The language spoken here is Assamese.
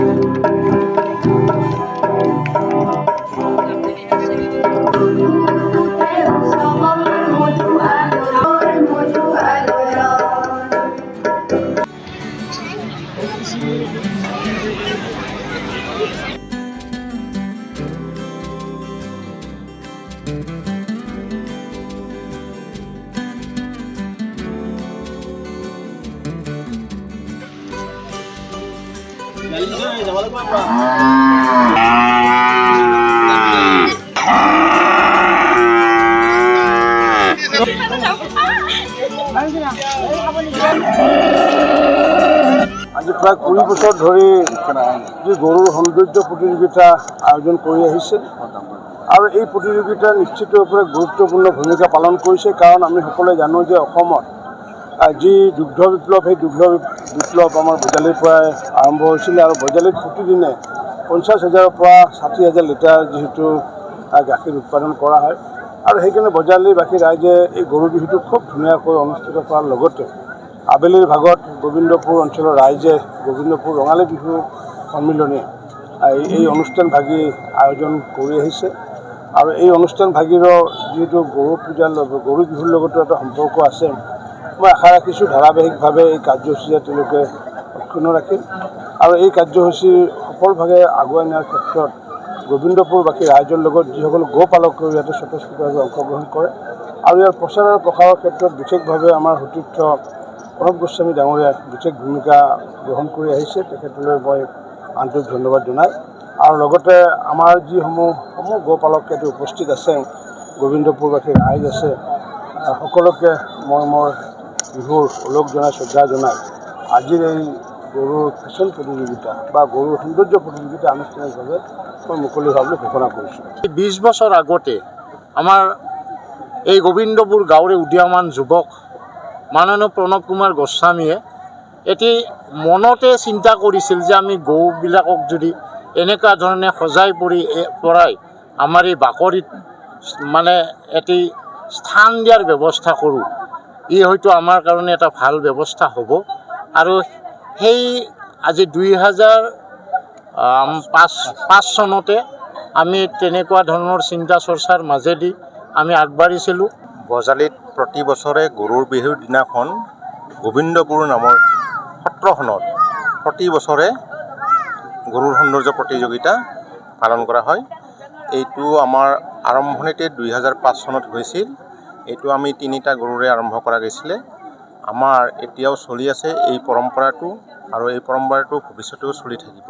আজি প্ৰায় 20 বছৰ ধৰি যি গৰুৰ সৌন্দৰ্য প্ৰতিযোগিতা আয়োজন কৰি আহিছে আৰু এই প্ৰতিযোগিতা নিশ্চিতভাৱে গুৰুত্বপূৰ্ণ ভূমিকা পালন কৰিছে। কাৰণ আমি সকলোৱে জানো যে অসমত যি দুগ্ধ বিপ্লৱ, সেই দুগ্ধ বিপ্লৱ আমাৰ বজালিৰ পৰাই আৰম্ভ হৈছিলে আৰু বজালিত প্ৰতিদিনে 50,000-ৰ পৰা 60,000 লিটাৰ যিহেতু গাখীৰ উৎপাদন কৰা হয় আৰু সেইকাৰণে বজালিবাসী ৰাইজে এই গৰু বিহুটো খুব ধুনীয়াকৈ অনুষ্ঠিত কৰাৰ লগতে আবেলিৰ ভাগত গোবিন্দপুৰ অঞ্চলৰ ৰাইজে গোবিন্দপুৰ ৰঙালী বিহু সন্মিলনী এই অনুষ্ঠান ভাগি আয়োজন কৰি আহিছে আৰু এই অনুষ্ঠান ভাগিৰৰ যিহেতু গৰু পূজাৰ গৰু বিহুৰ লগতো এটা সম্পৰ্ক আছে। মই আশা ৰাখিছোঁ ধাৰাবাহিকভাৱে এই কাৰ্যসূচীয়ে তেওঁলোকে অক্ষুণ্ণ ৰাখিম আৰু এই কাৰ্যসূচী সফলভাৱে আগুৱাই নিয়াৰ ক্ষেত্ৰত গোবিন্দপুৰবাসী ৰাইজৰ লগত যিসকল গোপালকেও ইয়াতে স্বতঃস্ফূৰ্তভাৱে অংশগ্ৰহণ কৰে আৰু ইয়াৰ প্ৰচাৰ আৰু প্ৰসাৰৰ ক্ষেত্ৰত বিশেষভাৱে আমাৰ সতীৰ্থ প্ৰণৱ গোস্বামী ডাঙৰীয়াই বিশেষ ভূমিকা গ্ৰহণ কৰি আহিছে। তেখেতলৈ মই আন্তৰিক ধন্যবাদ জনাই আৰু লগতে আমাৰ যিসমূহ গোপালক ইয়াতে উপস্থিত আছে, গোবিন্দপুৰবাসী ৰাইজ আছে, সকলোকে মই মোৰ বিহুৰ ওলগ জনাই শ্ৰদ্ধা জনাই আজিৰ এই গৰুৰ ফেশ্বন প্ৰতিযোগিতা বা গৰুৰ সৌন্দৰ্য প্ৰতিযোগিতা আনুষ্ঠানিকভাৱে মই মুকলি হোৱা বুলি ঘোষণা কৰিছোঁ। 20 বছৰ আগতে আমাৰ এই গোবিন্দপুৰ গাঁৱৰে উদীয়মান যুৱক মাননীয় প্ৰণৱ কুমাৰ গোস্বামীয়ে এটি মনতে চিন্তা কৰিছিল যে আমি গৰুবিলাকক যদি এনেকুৱা ধৰণে সজাই পৰাই আমাৰ এই বাকৰিত মানে এটি স্থান দিয়াৰ ব্যৱস্থা কৰোঁ, ই হয়তো আমাৰ কাৰণে এটা ভাল ব্যৱস্থা হ'ব। আৰু সেই আজি 2005 চনতে আমি তেনেকুৱা ধৰণৰ চিন্তা চৰ্চাৰ মাজেদি আমি আগবাঢ়িছিলোঁ। বজালিত প্ৰতি বছৰে গৰুৰ বিহুৰ দিনাখন গোবিন্দপুৰ নামৰ সত্ৰখনত প্ৰতি বছৰে গৰুৰ সৌন্দৰ্য প্ৰতিযোগিতা পালন কৰা হয়। এইটো আমাৰ আৰম্ভণিতে 2005 চনত হৈছিল। এইটো আমি 3টা গৰুৰে আৰম্ভ কৰা গৈছিলে। আমাৰ এতিয়াও চলি আছে এই পৰম্পৰাটো আৰু এই পৰম্পৰাটো ভৱিষ্যতেও চলি থাকিব।